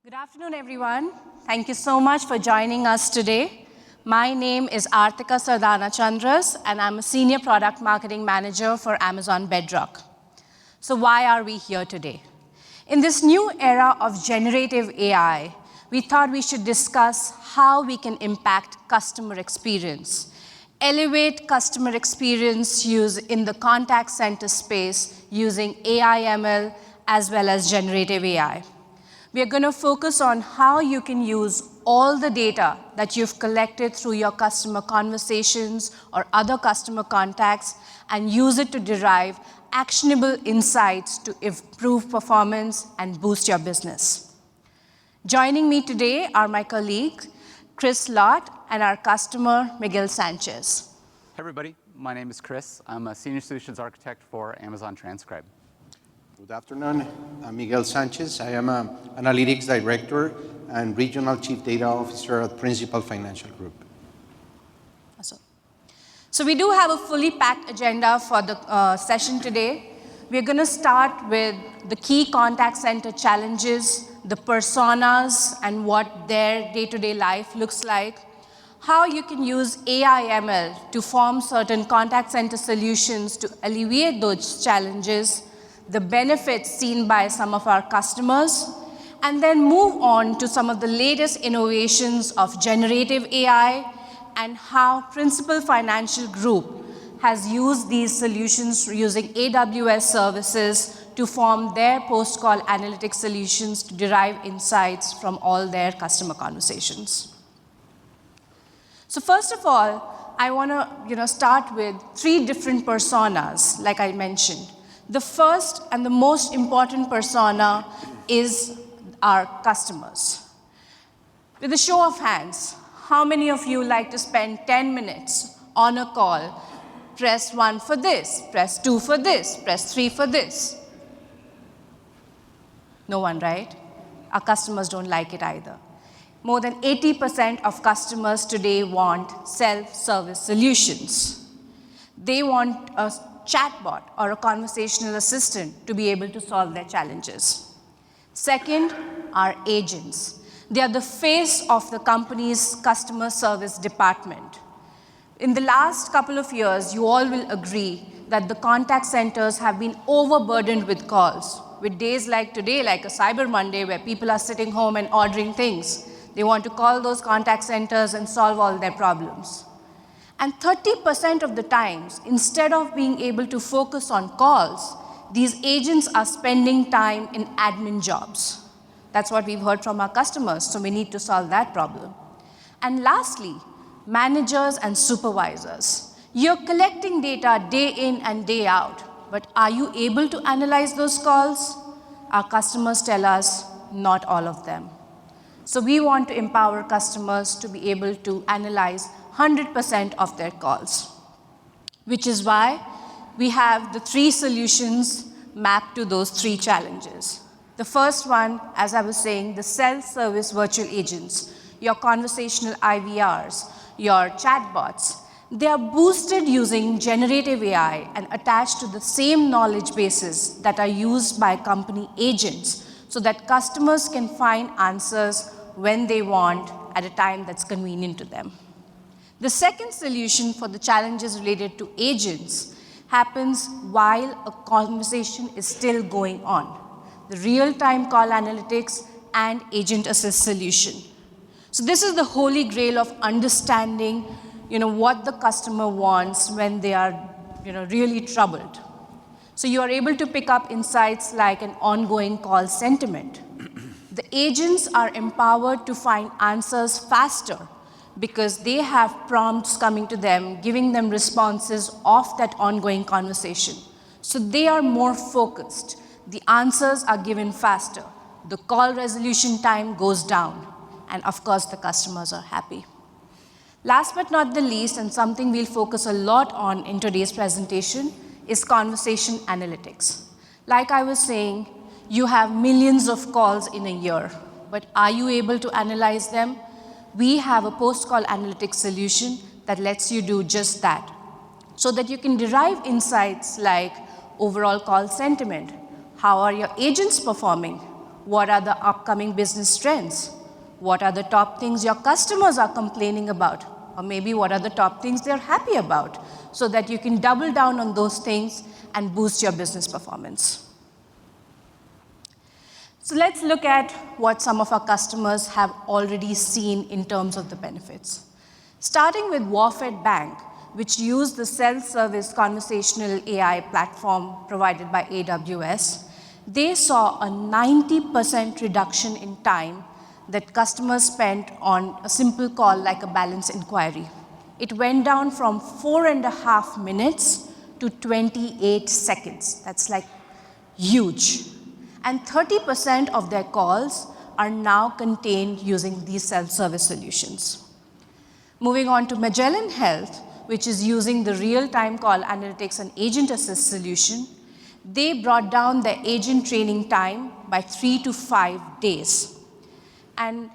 Good afternoon, everyone. Thank you so much for joining us today. My name is Artika Sardana Chandras, and I'm a Senior Product Marketing Manager for Amazon Bedrock. So why are we here today? In this new era of generative AI, we thought we should discuss how we can impact customer experience, elevate customer experience use in the contact center space using AI/ML as well as generative AI. We are going to focus on how you can use all the data that you've collected through your customer conversations or other customer contacts and use it to derive actionable insights to improve performance and boost your business. Joining me today are my colleague, Chris Lott, and our customer, Miguel Sanchez. Hey everybody, my name is Chris. I'm a Senior Solutions Architect for Amazon Transcribe. Good afternoon. I'm Miguel Sanchez. I am an Analytics Director and Regional Chief Data Officer at Principal Financial Group. Awesome. So we do have a fully packed agenda for the session today. We're going to start with the key contact center challenges, the personas, and what their day-to-day life looks like, how you can use AI/ML to form certain contact center solutions to alleviate those challenges, the benefits seen by some of our customers, and then move on to some of the latest innovations of generative AI and how Principal Financial Group has used these solutions using AWS services to form their post-call analytics solutions to derive insights from all their customer conversations. So first of all, I want to start with 3 different personas, like I mentioned. The first and the most important persona is our customers. With a show of hands, how many of you like to spend 10 minutes on a call? Press 1 for this, press 2 for this, press 3 for this. No one, right? Our customers don't like it either. More than 80% of customers today want self-service solutions. They want a chatbot or a conversational assistant to be able to solve their challenges. Second, are agents. They are the face of the company's customer service department. In the last couple of years, you all will agree that the contact centers have been overburdened with calls. With days like today, like a Cyber Monday, where people are sitting home and ordering things, they want to call those contact centers and solve all their problems. And 30% of the times, instead of being able to focus on calls, these agents are spending time in admin jobs. That's what we've heard from our customers, so we need to solve that problem. And lastly, managers and supervisors. You're collecting data day in and day out, but are you able to analyze those calls? Our customers tell us not all of them. So we want to empower customers to be able to analyze 100% of their calls, which is why we have the 3 solutions mapped to those 3 challenges. The first one, as I was saying, the self-service virtual agents, your conversational IVRs, your chatbots, they are boosted using generative AI and attached to the same knowledge bases that are used by company agents so that customers can find answers when they want at a time that's convenient to them. The second solution for the challenges related to agents happens while a conversation is still going on. The real-time call analytics and agent assist solution. So this is the holy grail of understanding, what the customer wants when they are, really troubled. So you are able to pick up insights like an ongoing call sentiment. The agents are empowered to find answers faster because they have prompts coming to them, giving them responses of that ongoing conversation. So they are more focused. The answers are given faster. The call resolution time goes down. And of course, the customers are happy. Last but not the least, and something we'll focus a lot on in today's presentation, is conversation analytics. Like I was saying, you have millions of calls in a year, but are you able to analyze them? We have a post-call analytics solution that lets you do just that, so that you can derive insights like overall call sentiment, how are your agents performing, What are the upcoming business trends? What are the top things your customers are complaining about? Or maybe what are the top things they're happy about? So that you can double down on those things and boost your business performance. So let's look at what some of our customers have already seen in terms of the benefits. Starting with Warfed Bank, which used the self-service conversational AI platform provided by AWS, they saw a 90% reduction in time that customers spent on a simple call like a balance inquiry. It went down from 4.5 minutes to 28 seconds. That's like huge. And 30% of their calls are now contained using these self-service solutions. Moving on to Magellan Health, which is using the real-time call analytics and agent assist solution, they brought down their agent training time by 3 to 5 days. And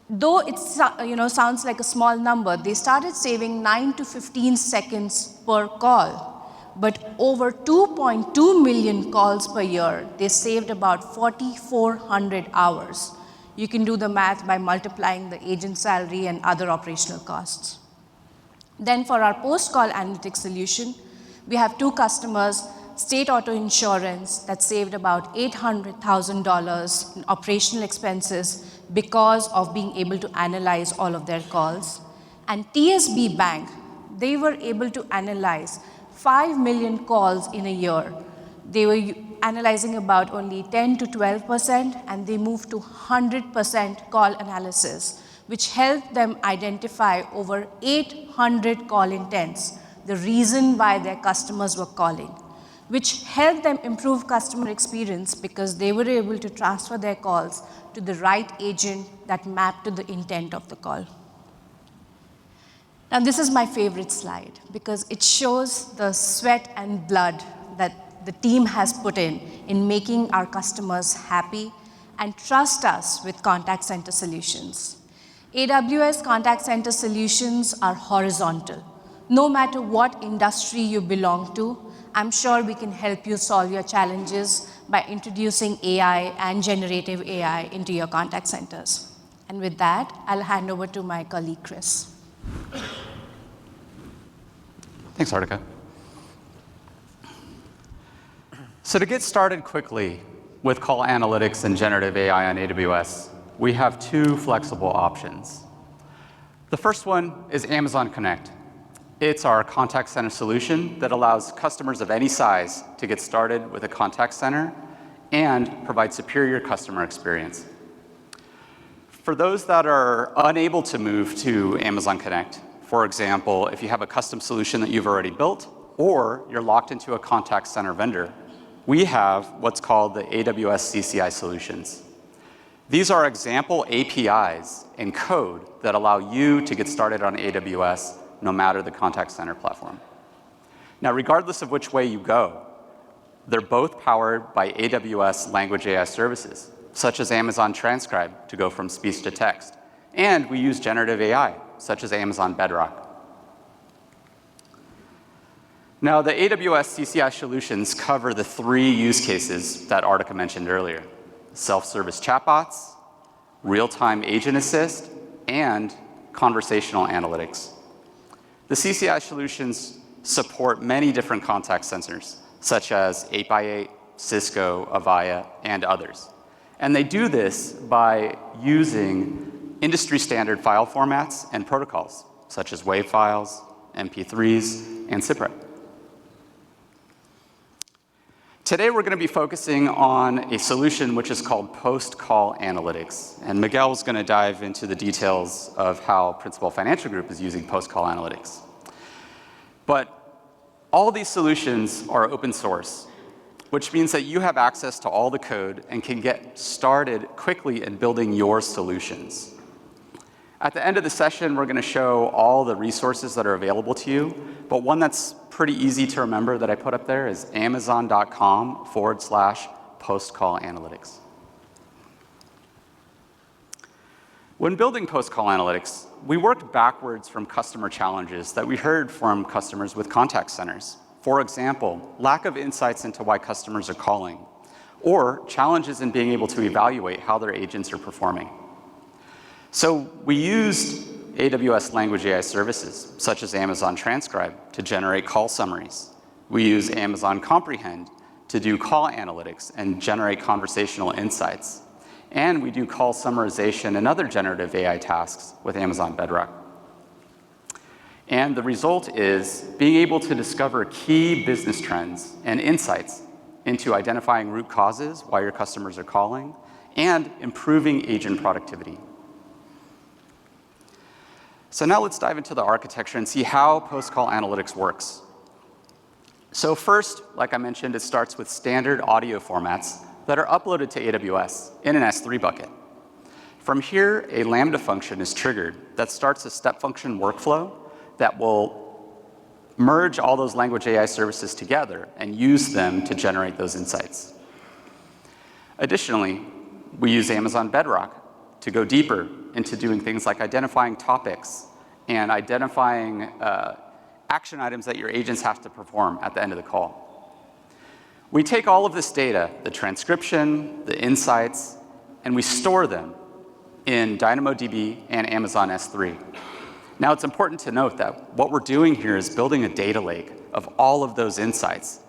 though it sounds like a small number, they started saving 9 to 15 seconds per call. But over 2.2 million calls per year, they saved about 4,400 hours. You can do the math by multiplying the agent salary and other operational costs. Then for our post-call analytics solution, we have 2 customers, State Auto Insurance, that saved about $800,000 in operational expenses because of being able to analyze all of their calls. And TSB Bank, they were able to analyze 5 million calls in a year. They were analyzing about only 10 to 12%, and they moved to 100% call analysis, which helped them identify over 800 call intents, the reason why their customers were calling, which helped them improve customer experience because they were able to transfer their calls to the right agent that mapped to the intent of the call. Now, this is my favorite slide because it shows the sweat and blood that the team has put in making our customers happy and trust us with contact center solutions. AWS contact center solutions are horizontal. No matter what industry you belong to, I'm sure we can help you solve your challenges by introducing AI and generative AI into your contact centers. And with that, I'll hand over to my colleague, Chris. Thanks, Hartika. So to get started quickly with call analytics and generative AI on AWS, we have 2 flexible options. The first one is Amazon Connect. It's our contact center solution that allows customers of any size to get started with a contact center and provide superior customer experience. For those that are unable to move to Amazon Connect, for example, if you have a custom solution that you've already built, or you're locked into a contact center vendor, we have what's called the AWS CCI solutions. These are example APIs in code that allow you to get started on AWS no matter the contact center platform. Now, regardless of which way you go, they're both powered by AWS language AI services, such as Amazon Transcribe to go from speech to text. And we use generative AI, such as Amazon Bedrock. Now, the AWS CCI solutions cover the 3 use cases that Artika mentioned earlier: self-service chatbots, real-time agent assist, and conversational analytics. The CCI solutions support many different contact centers, such as 8x8, Cisco, Avaya, and others. And they do this by using industry-standard file formats and protocols, such as WAV files, MP3s, and SIPREP. Today, we're going to be focusing on a solution which is called post-call analytics. And Miguel is going to dive into the details of how Principal Financial Group is using post-call analytics. But all these solutions are open source, which means that you have access to all the code and can get started quickly in building your solutions. At the end of the session, we're going to show all the resources that are available to you, but one that's pretty easy to remember that I put up there is amazon.com/post-call analytics. When building post-call analytics, we worked backwards from customer challenges that we heard from customers with contact centers. For example, lack of insights into why customers are calling, or challenges in being able to evaluate how their agents are performing. So we used AWS language AI services, such as Amazon Transcribe, to generate call summaries. We use Amazon Comprehend to do call analytics and generate conversational insights. And we do call summarization and other generative AI tasks with Amazon Bedrock. And the result is being able to discover key business trends and insights into identifying root causes, why your customers are calling, and improving agent productivity. So now let's dive into the architecture and see how post-call analytics works. So first, like I mentioned, it starts with standard audio formats that are uploaded to AWS in an S3 bucket. From here, a Lambda function is triggered that starts a step function workflow that will merge all those language AI services together and use them to generate those insights. Additionally, we use Amazon Bedrock to go deeper into doing things like identifying topics and identifying action items that your agents have to perform at the end of the call. We take all of this data, the transcription, the insights, and we store them in DynamoDB and Amazon S3. Now, it's important to note that what we're doing here is building a data lake of all of those insights.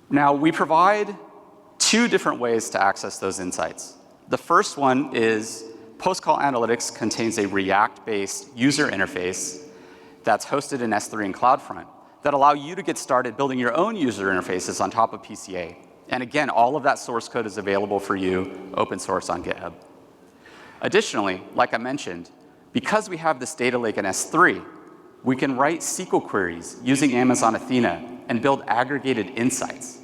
Now, we provide two different ways to access those insights. The first one is post-call analytics contains a React-based user interface that's hosted in S3 and CloudFront that allow you to get started building your own user interfaces on top of PCA. And again, all of that source code is available for you, open source on GitHub. Additionally, like I mentioned, because we have this data lake in S3, we can write SQL queries using Amazon Athena and build aggregated insights.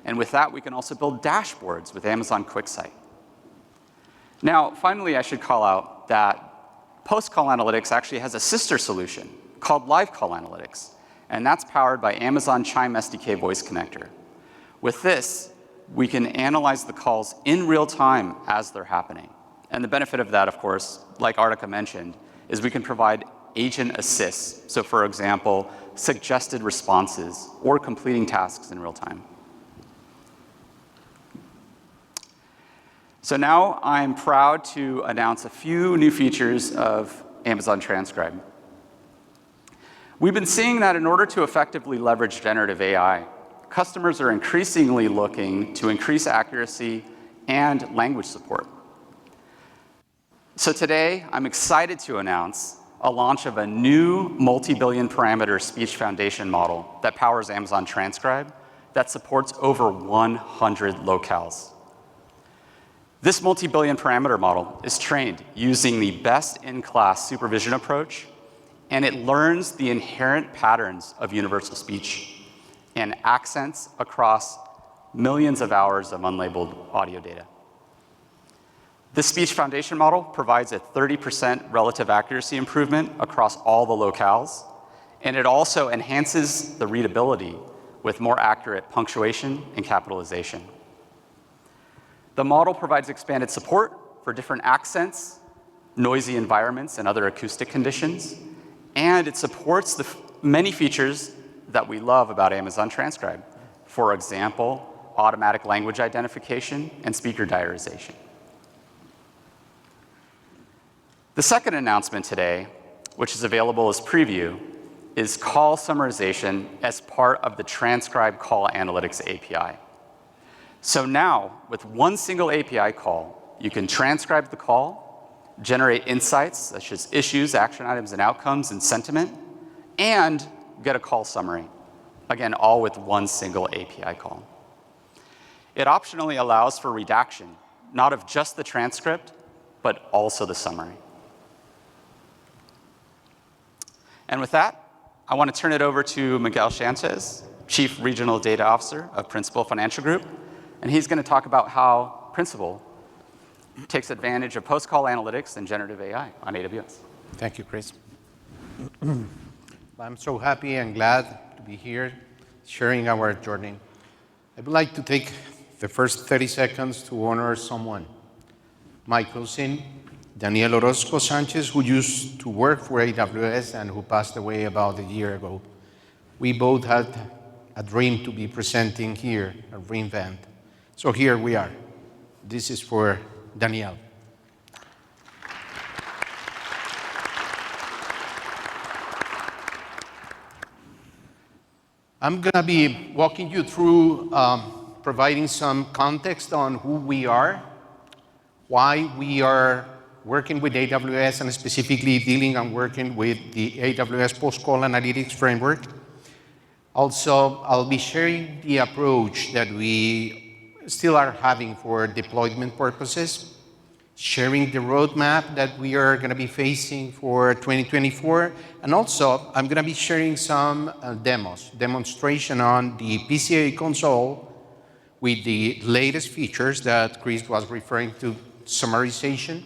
And with that, we can also build dashboards with Amazon QuickSight. Now, finally, I should call out that post-call analytics actually has a sister solution called Live Call Analytics, and that's powered by Amazon Chime SDK Voice Connector. With this, we can analyze the calls in real time as they're happening. And the benefit of that, of course, like Artika mentioned, is we can provide agent assists. So for example, suggested responses or completing tasks in real time. So now I'm proud to announce a few new features of Amazon Transcribe. We've been seeing that in order to effectively leverage generative AI, customers are increasingly looking to increase accuracy and language support. So today, I'm excited to announce a launch of a new multi-billion parameter speech foundation model that powers Amazon Transcribe that supports over 100 locales. This multi-billion parameter model is trained using the best-in-class supervision approach, and it learns the inherent patterns of universal speech and accents across millions of hours of unlabeled audio data. This speech foundation model provides a 30% relative accuracy improvement across all the locales, and it also enhances the readability with more accurate punctuation and capitalization. The model provides expanded support for different accents, noisy environments, and other acoustic conditions, and it supports the many features that we love about Amazon Transcribe. For example, automatic language identification and speaker diarization. The second announcement today, which is available as preview, is call summarization as part of the Transcribe Call Analytics API. So now, with one single API call, you can transcribe the call, generate insights such as issues, action items, and outcomes, and sentiment, and get a call summary. Again, all with one single API call. It optionally allows for redaction, not of just the transcript, but also the summary. And with that, I want to turn it over to Miguel Sanchez, Chief Regional Data Officer of Principal Financial Group, and he's going to talk about how Principal takes advantage of post-call analytics and generative AI on AWS. Thank you, Chris. I'm so happy and glad to be here sharing our journey. I would like to take the first 30 seconds to honor someone, my cousin, Daniel Orozco Sanchez, who used to work for AWS and who passed away about a year ago. We both had a dream to be presenting here at re:Invent. So here we are. This is for Daniel. I'm going to be walking you through providing some context on who we are, why we are working with AWS, and specifically dealing and working with the AWS post-call analytics framework. Also, I'll be sharing the approach that we still are having for deployment purposes, sharing the roadmap that we are going to be facing for 2024, and also I'm going to be sharing some demonstration on the PCA console with the latest features that Chris was referring to, summarization.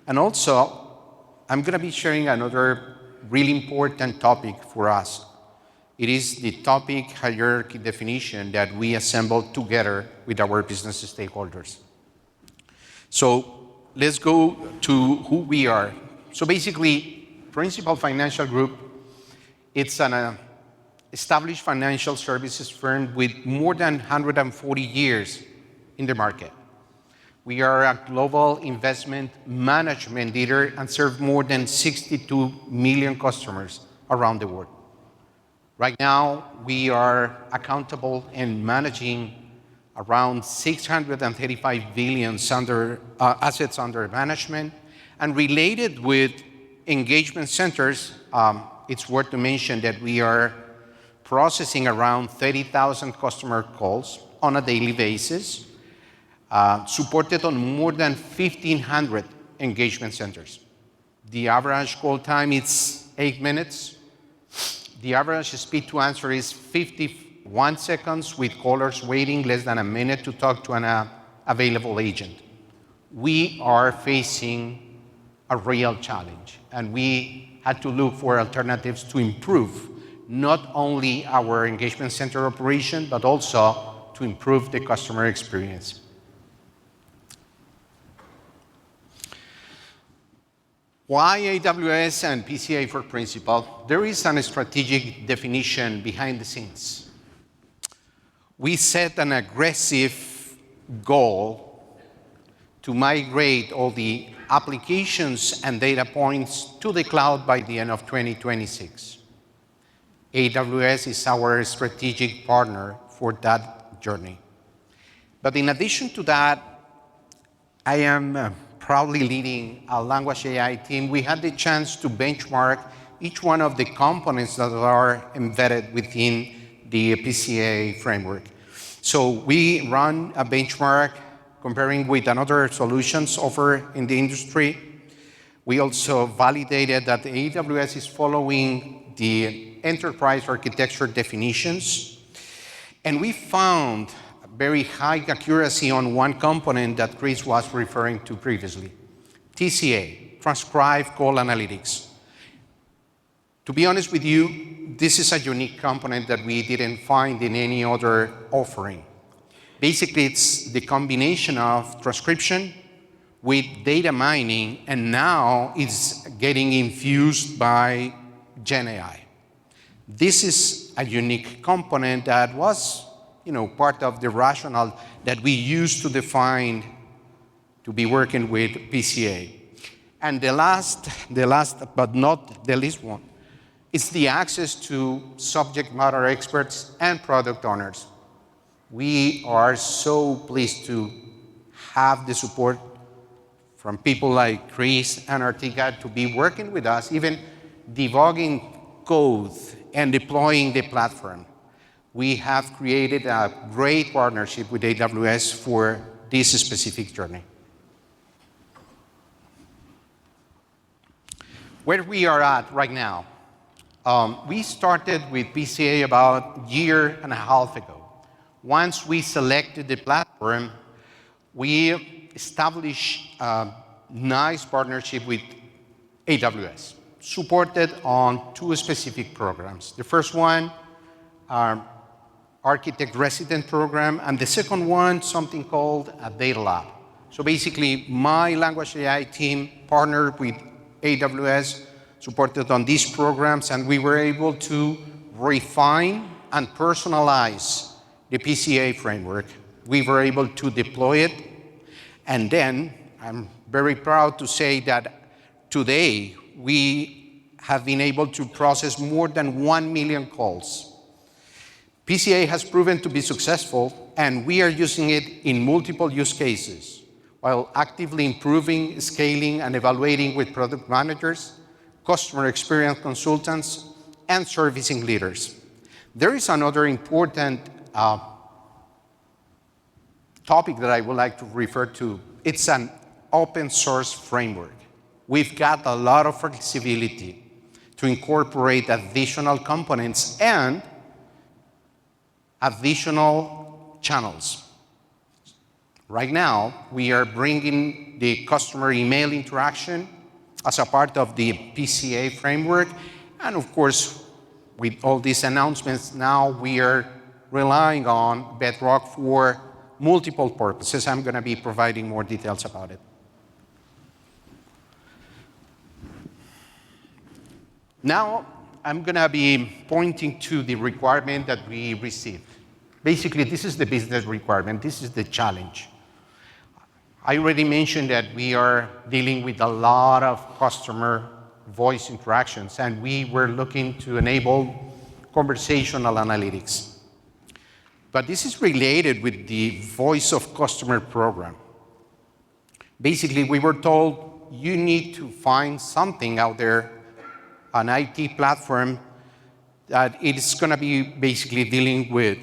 And also, I'm going to be sharing another really important topic for us. It is the topic hierarchy definition that we assembled together with our business stakeholders. So let's go to who we are. So basically, Principal Financial Group, it's an established financial services firm with more than 140 years in the market. We are a global investment management leader and serve more than 62 million customers around the world. Right now, we are accountable and managing around 635 billion assets under management. And related with engagement centers, it's worth to mention that we are processing around 30,000 customer calls on a daily basis, supported on more than 1,500 engagement centers. The average call time is 8 minutes. The average speed to answer is 51 seconds, with callers waiting less than a minute to talk to an available agent. We are facing a real challenge, and we had to look for alternatives to improve not only our engagement center operation, but also to improve the customer experience. Why AWS and PCA for Principal? There is a strategic definition behind the scenes. We set an aggressive goal to migrate all the applications and data points to the cloud by the end of 2026. AWS is our strategic partner for that journey. But in addition to that, I am proudly leading a language AI team. We had the chance to benchmark each one of the components that are embedded within the PCA framework. So we run a benchmark comparing with another solutions offered in the industry. We also validated that AWS is following the enterprise architecture definitions. And we found very high accuracy on one component that Chris was referring to previously, TCA, Transcribe Call Analytics. To be honest with you, this is a unique component that we didn't find in any other offering. Basically, it's the combination of transcription with data mining, and now it's getting infused by Gen AI. This is a unique component that was part of the rationale that we used to define to be working with PCA. And the last but not the least one, is the access to subject matter experts and product owners. We are so pleased to have the support from people like Chris and Artika to be working with us, even debugging code and deploying the platform. We have created a great partnership with AWS for this specific journey. Where we are at right now, we started with PCA about a year and a half ago. Once we selected the platform, we established a nice partnership with AWS, supported on 2 specific programs. The first one, our Architect Resident program, and the second one, something called a Data Lab. So basically, my language AI team partnered with AWS, supported on these programs, and we were able to refine and personalize the PCA framework. We were able to deploy it, and then I'm very proud to say that today we have been able to process more than 1 million calls. PCA has proven to be successful, and we are using it in multiple use cases while actively improving, scaling, and evaluating with product managers, customer experience consultants, and servicing leaders. There is another important topic that I would like to refer to. It's an open source framework. We've got a lot of flexibility to incorporate additional components and additional channels. Right now, we are bringing the customer email interaction as a part of the PCA framework. And of course, with all these announcements, now we are relying on Bedrock for multiple purposes. I'm going to be providing more details about it. Now, I'm going to be pointing to the requirement that we received. Basically, this is the business requirement. This is the challenge. I already mentioned that we are dealing with a lot of customer voice interactions, and we were looking to enable conversational analytics. But this is related with the voice of customer program. Basically, we were told you need to find something out there, an IT platform, that it is going to be basically dealing with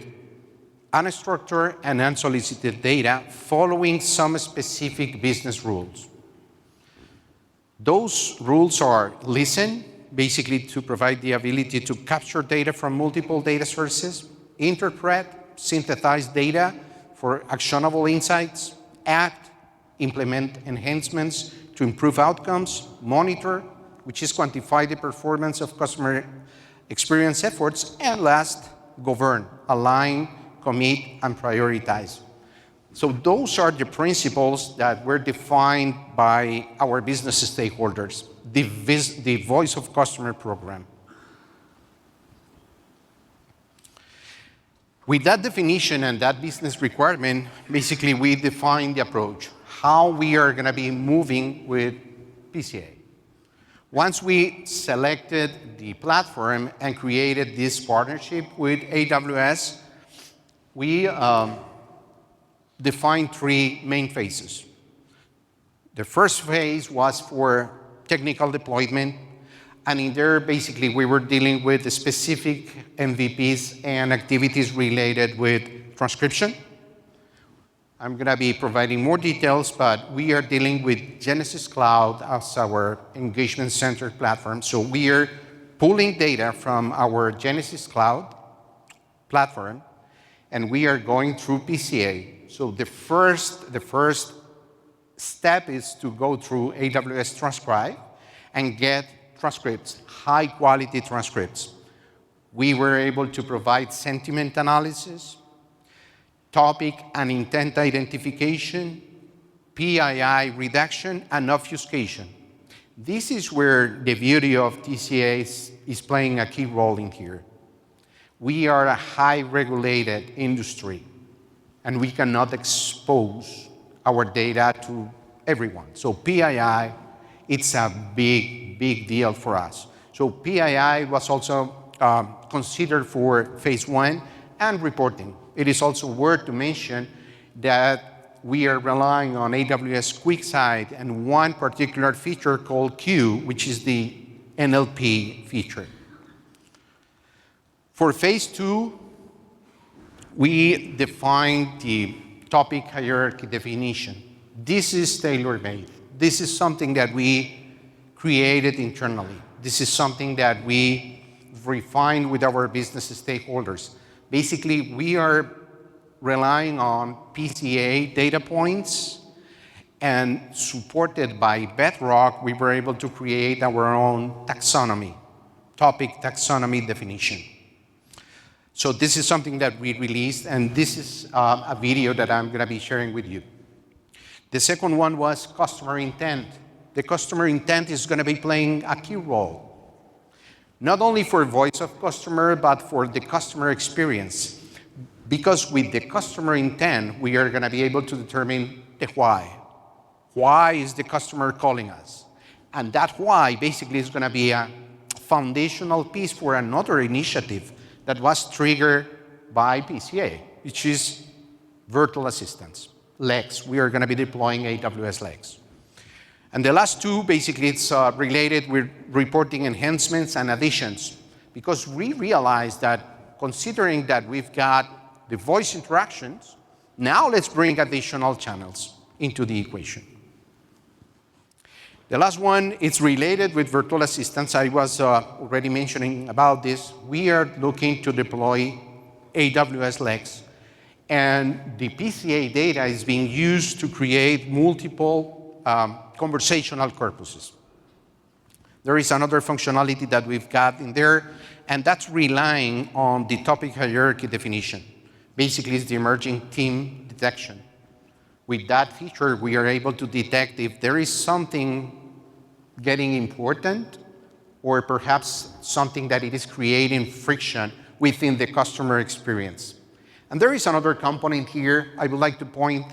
unstructured and unsolicited data following some specific business rules. Those rules are listen, basically to provide the ability to capture data from multiple data sources, interpret, synthesize data for actionable insights, act, implement enhancements to improve outcomes, monitor, which is quantify the performance of customer experience efforts, and last, govern, align, commit, and prioritize. So those are the principles that were defined by our business stakeholders, the Voice of Customer program. With that definition and that business requirement, basically we defined the approach, how we are going to be moving with PCA. Once we selected the platform and created this partnership with AWS, we defined 3 main phases. The first phase was for technical deployment, and in there, basically, we were dealing with the specific MVPs and activities related with transcription. I'm going to be providing more details, but we are dealing with Genesis Cloud as our engagement center platform. So we are pulling data from our Genesis Cloud platform, and we are going through PCA. So the first step is to go through AWS Transcribe and get transcripts, high-quality transcripts. We were able to provide sentiment analysis, topic and intent identification, PII reduction, and obfuscation. This is where the beauty of TCA is playing a key role in here. We are a high-regulated industry, and we cannot expose our data to everyone. So PII, it's a big deal for us. So PII was also considered for phase 1 and reporting. It is also worth to mention that we are relying on AWS QuickSight and one particular feature called Q, which is the NLP feature. For phase 2, we defined the topic hierarchy definition. This is tailor-made. This is something that we created internally. This is something that we refined with our business stakeholders. Basically, we are relying on PCA data points, and supported by Bedrock, we were able to create our own taxonomy, topic taxonomy definition. So this is something that we released, and this is a video that I'm going to be sharing with you. The second one was customer intent. The customer intent is going to be playing a key role. not only for voice of customer, but for the customer experience. Because with the customer intent, we are going to be able to determine the why. Why is the customer calling us? And that why basically is going to be a foundational piece for another initiative that was triggered by PCA, which is virtual assistants, Lex. We are going to be deploying AWS Lex. And the last two, basically, it's related with reporting enhancements and additions, because we realized that considering that we've got the voice interactions, now let's bring additional channels into the equation. The last one is related with virtual assistants. I was already mentioning about this. We are looking to deploy AWS Lex, and the PCA data is being used to create multiple conversational corpuses. There is another functionality that we've got in there, and that's relying on the topic hierarchy definition. Basically, it's the emerging theme detection. With that feature, we are able to detect if there is something getting important, or perhaps something that it is creating friction within the customer experience. And there is another component here I would like to point,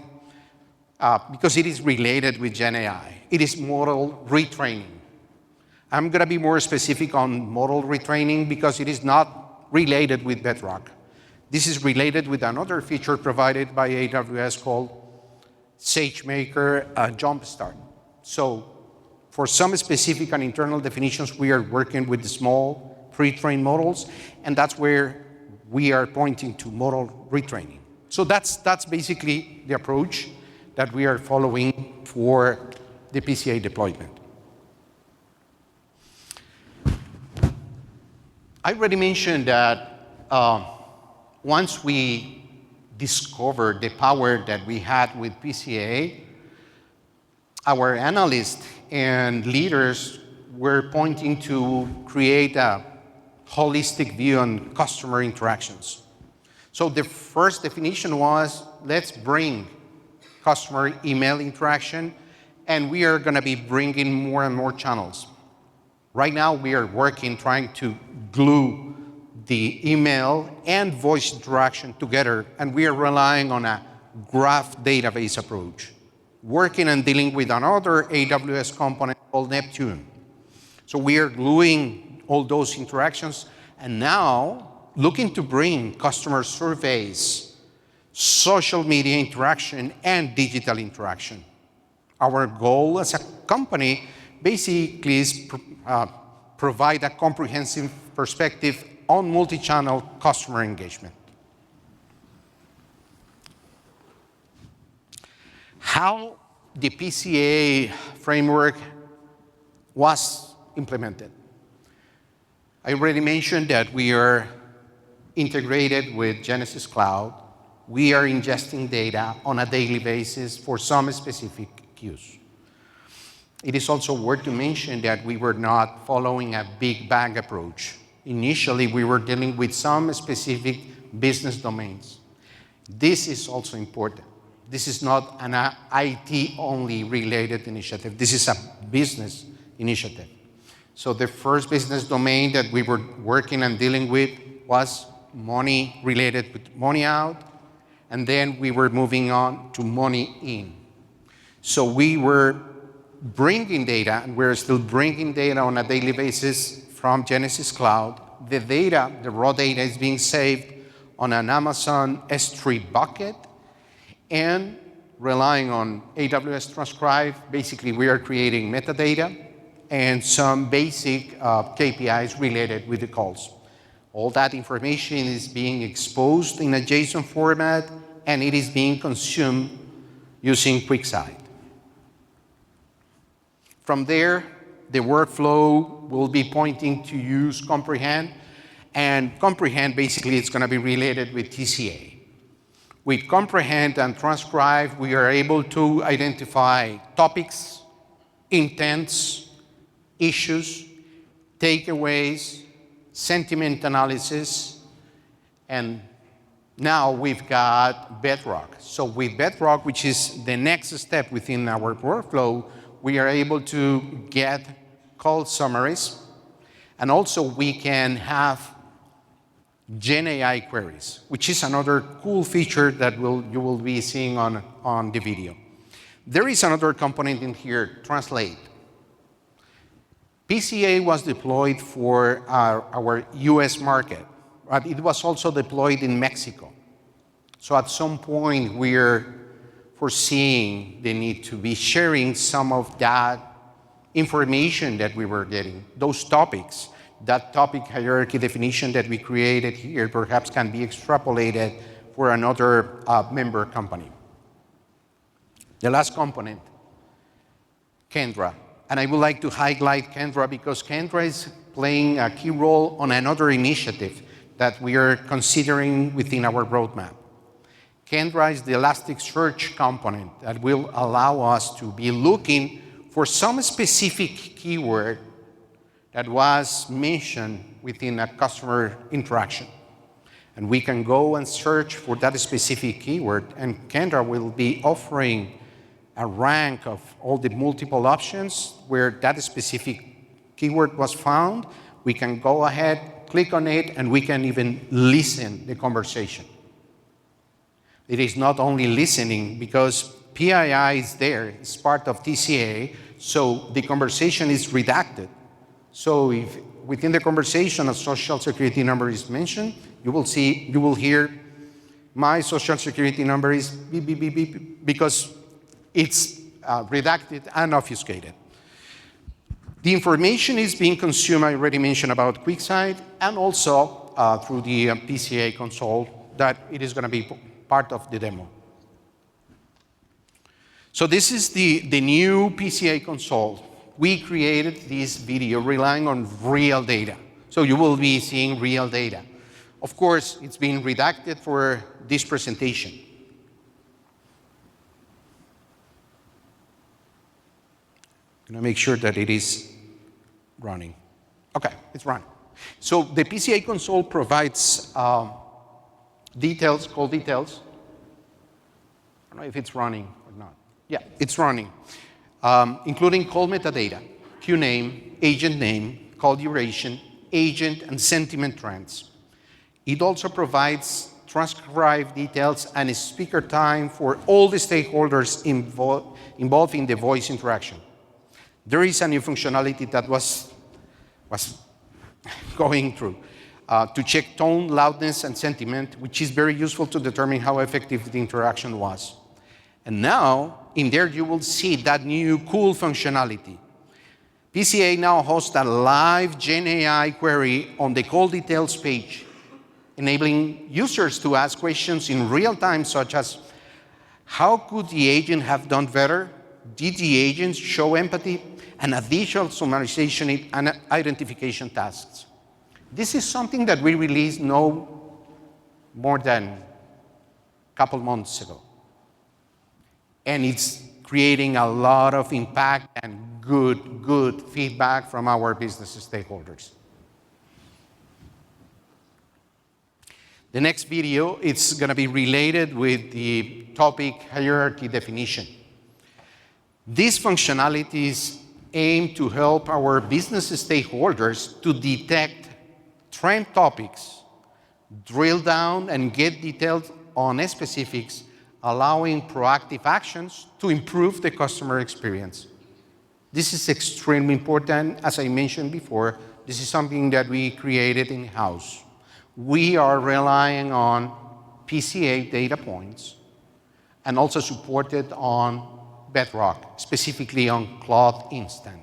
because it is related with Gen AI. It is model retraining. I'm going to be more specific on model retraining because it is not related with Bedrock. This is related with another feature provided by AWS called SageMaker Jumpstart. So for some specific and internal definitions, we are working with the small pre-trained models, and that's where we are pointing to model retraining. So that's basically the approach that we are following for the PCA deployment. I already mentioned that once we discovered the power that we had with PCA, our analysts and leaders were pointing to create a holistic view on customer interactions. So the first definition was, let's bring customer email interaction, and we are going to be bringing more and more channels. Right now, we are working, trying to glue the email and voice interaction together, and we are relying on a graph database approach, working and dealing with another AWS component called Neptune. So we are gluing all those interactions, and now looking to bring customer surveys, social media interaction, and digital interaction. Our goal as a company basically is provide a comprehensive perspective on multi-channel customer engagement. How the PCA framework was implemented. I already mentioned that we are integrated with Genesis Cloud. We are ingesting data on a daily basis for some specific use. It is also worth to mention that we were not following a big bang approach. Initially, we were dealing with some specific business domains. This is also important. This is not an IT-only related initiative. This is a business initiative. So the first business domain that we were working and dealing with was money related with money out, and then we were moving on to money in. So we were bringing data, and we're still bringing data on a daily basis from Genesis Cloud. The data, the raw data, is being saved on an Amazon S3 bucket, and relying on AWS Transcribe, basically we are creating metadata and some basic KPIs related with the calls. All that information is being exposed in a JSON format, and it is being consumed using QuickSight. From there, the workflow will be pointing to use Comprehend, and Comprehend basically is going to be related with TCA. With Comprehend and Transcribe, we are able to identify topics, intents, issues, takeaways, sentiment analysis, and now we've got Bedrock. So with Bedrock, which is the next step within our workflow, we are able to get call summaries, And also we can have Gen AI queries, which is another cool feature that you will be seeing on the video. There is another component in here, translate. PCA was deployed for our US market, but it was also deployed in Mexico. So at some point, we're foreseeing the need to be sharing some of that information that we were getting, those topics. That topic hierarchy definition that we created here perhaps can be extrapolated for another member company. The last component, Kendra. And I would like to highlight Kendra because Kendra is playing a key role on another initiative that we are considering within our roadmap. Kendra is the Elasticsearch component that will allow us to be looking for some specific keyword that was mentioned within a customer interaction. And we can go and search for that specific keyword, and Kendra will be offering a rank of all the multiple options where that specific keyword was found. We can go ahead, click on it, and we can even listen the conversation. It is not only listening because PII is there, it's part of TCA, so the conversation is redacted. So if within the conversation a social security number is mentioned, you will hear my social security number is beep, beep, beep, beep, because it's redacted and obfuscated. The information is being consumed, I already mentioned about QuickSight, and also through the PCA console that it is going to be part of the demo. So this is the new PCA console. We created this video relying on real data. So you will be seeing real data. Of course, it's being redacted for this presentation. I'm going to make sure that it is running. Okay, it's running. So the PCA console provides details, call details. I don't know if it's running or not. Yeah, it's running. Including call metadata, queue name, call duration, agent, and sentiment trends. It also provides transcribed details and speaker time for all the stakeholders involved in the voice interaction. There is a new functionality that was going through to check tone, loudness, and sentiment, which is very useful to determine how effective the interaction was. And now, in there, you will see that new cool functionality. PCA now hosts a live Gen AI query on the call details page, enabling users to ask questions in real time, such as, how could the agent have done better? Did the agent show empathy? And additional summarization and identification tasks. This is something that we released no more than a couple months ago. And it's creating a lot of impact and good feedback from our business stakeholders. The next video is going to be related with the topic hierarchy definition. These functionalities aim to help our business stakeholders to detect trend topics, drill down and get details on specifics, allowing proactive actions to improve the customer experience. This is extremely important. As I mentioned before, this is something that we created in-house. We are relying on PCA data points and also supported on Bedrock, specifically on Cloud Instant.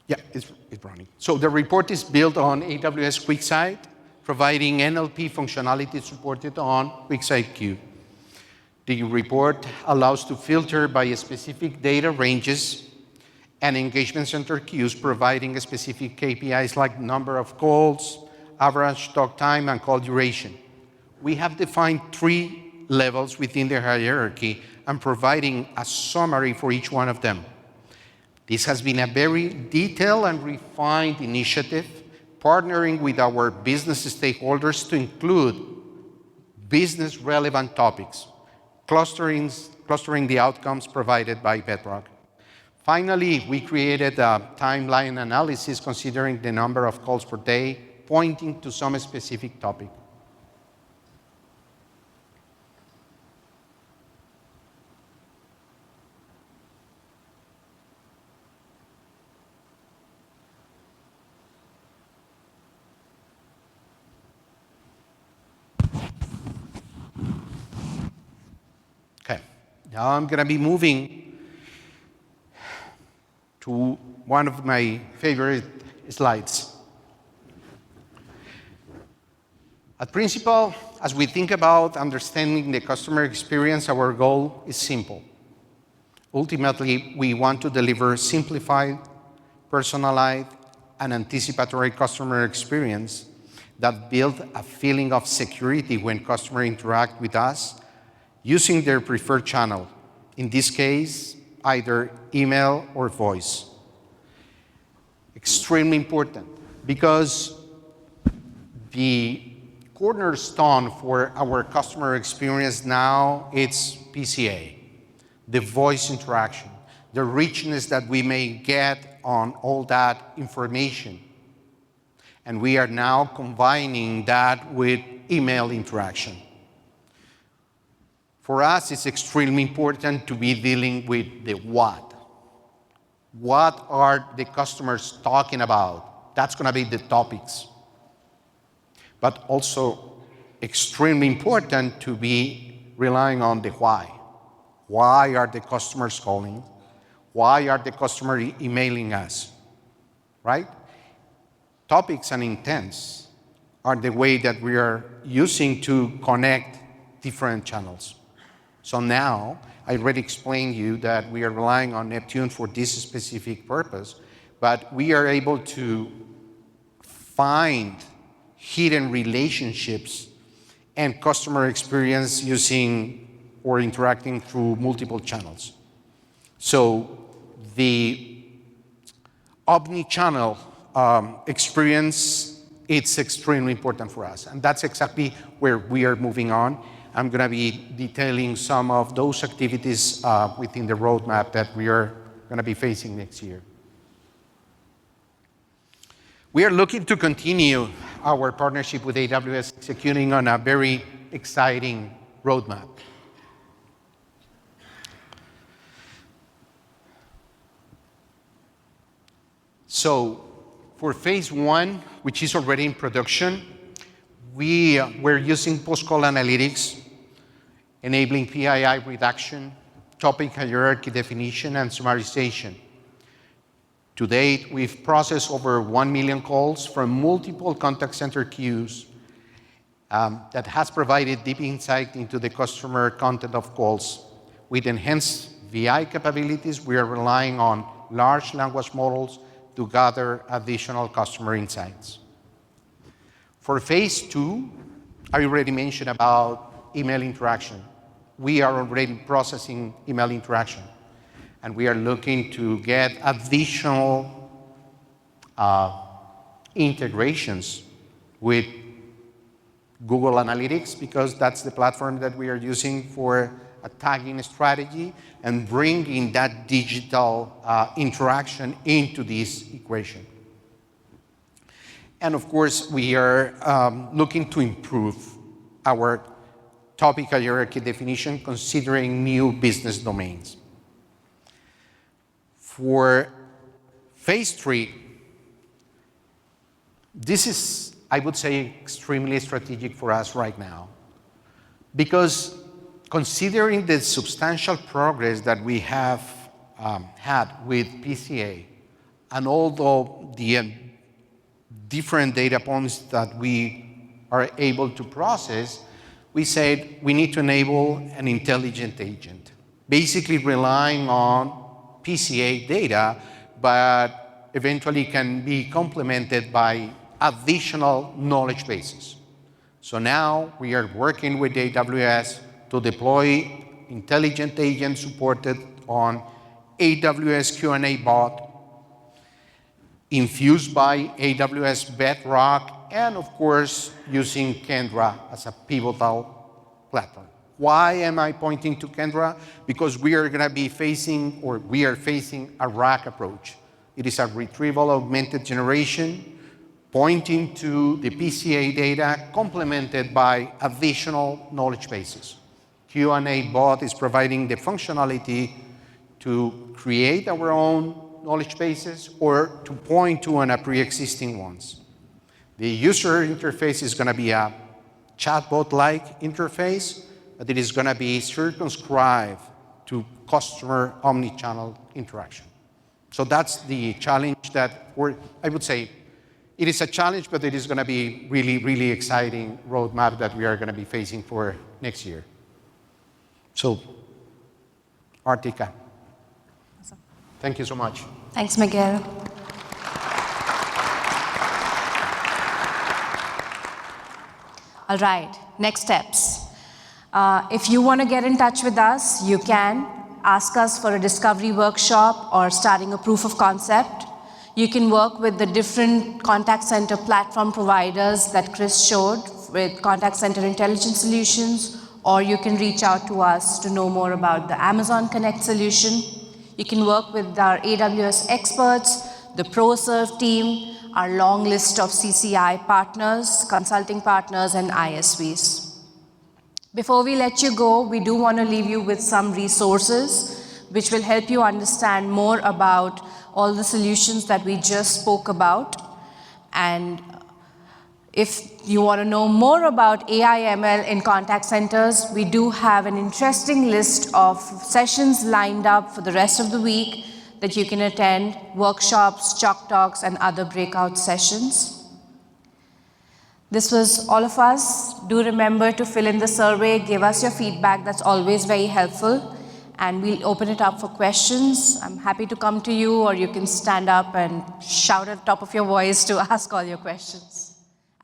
Yeah, it's running. So the report is built on AWS QuickSight, providing NLP functionality supported on QuickSight Q. The report allows to filter by specific data ranges and engagement center queues, providing specific KPIs like number of calls, average talk time, and call duration. We have defined 3 levels within the hierarchy and providing a summary for each one of them. This has been a very detailed and refined initiative, partnering with our business stakeholders to include business-relevant topics. clustering the outcomes provided by Bedrock. Finally, we created a timeline analysis considering the number of calls per day, pointing to some specific topic. Okay, now I'm going to be moving to one of my favorite slides. At Principal, as we think about understanding the customer experience, our goal is simple. Ultimately, we want to deliver simplified, personalized, and anticipatory customer experience that build a feeling of security when customers interact with us using their preferred channel, in this case, either email or voice. Extremely important, because the cornerstone for our customer experience now, it's PCA, the voice interaction, the richness that we may get on all that information. And we are now combining that with email interaction. For us, it's extremely important to be dealing with the what. What are the customers talking about? That's going to be the topics. But also extremely important to be relying on the why. Why are the customers calling? Why are the customers emailing us? Right? Topics and intents are the way that we are using to connect different channels. So now, I already explained you that we are relying on Neptune for this specific purpose, but we are able to find hidden relationships and customer experience using or interacting through multiple channels. So the omni-channel experience, it's extremely important for us, and that's exactly where we are moving on. I'm going to be detailing some of those activities within the roadmap that we are going to be facing next year. We are looking to continue our partnership with AWS, executing on a very exciting roadmap. So for phase one, which is already in production, we're using post-call analytics, enabling PII reduction, topic hierarchy definition, and summarization. To date, we've processed over 1 million calls from multiple contact center queues that has provided deep insight into the customer content of calls. With enhanced VI capabilities, we are relying on large language models to gather additional customer insights. For phase two, I already mentioned about email interaction. We are already processing email interaction, and we are looking to get additional integrations with Google Analytics, because that's the platform that we are using for a tagging strategy, and bringing that digital interaction into this equation. And of course, we are looking to improve our topic hierarchy definition, considering new business domains. For phase three, this is, I would say, extremely strategic for us right now, because considering the substantial progress that we have had with PCA, and although the different data points that we are able to process, we said we need to enable an intelligent agent, basically relying on PCA data, but eventually can be complemented by additional knowledge bases. So now we are working with AWS to deploy intelligent agents supported on AWS Q&A bot, infused by AWS Bedrock, and of course, using Kendra as a pivotal platform. Why am I pointing to Kendra? Because we are facing a RAG approach. It is a retrieval augmented generation pointing to the PCA data complemented by additional knowledge bases. Q&A bot is providing the functionality to create our own knowledge bases or to point to a pre-existing ones. The user interface is going to be a chatbot-like interface, but it is going to be circumscribed to customer omni-channel interaction. So that's the challenge that I would say it is a challenge, but it is going to be really, really exciting roadmap that we are going to be facing for next year. So, Artika. Awesome. Thank you so much. Thanks, Miguel. All right, next steps. If you want to get in touch with us, you can ask us for a discovery workshop or starting a proof of concept. You can work with the different contact center platform providers that Chris showed with contact center intelligence solutions, or you can reach out to us to know more about the Amazon Connect solution. You can work with our AWS experts, the ProServe team, our long list of CCI partners, consulting partners, and ISVs. Before we let you go, we do want to leave you with some resources which will help you understand more about all the solutions that we just spoke about. And if you want to know more about AI/ML in contact centers, we do have an interesting list of sessions lined up for the rest of the week that you can attend, workshops, chalk talks, and other breakout sessions. This was all of us. Do remember to fill in the survey, give us your feedback. That's always very helpful. And we'll open it up for questions. I'm happy to come to you, or you can stand up and shout at the top of your voice to ask all your questions.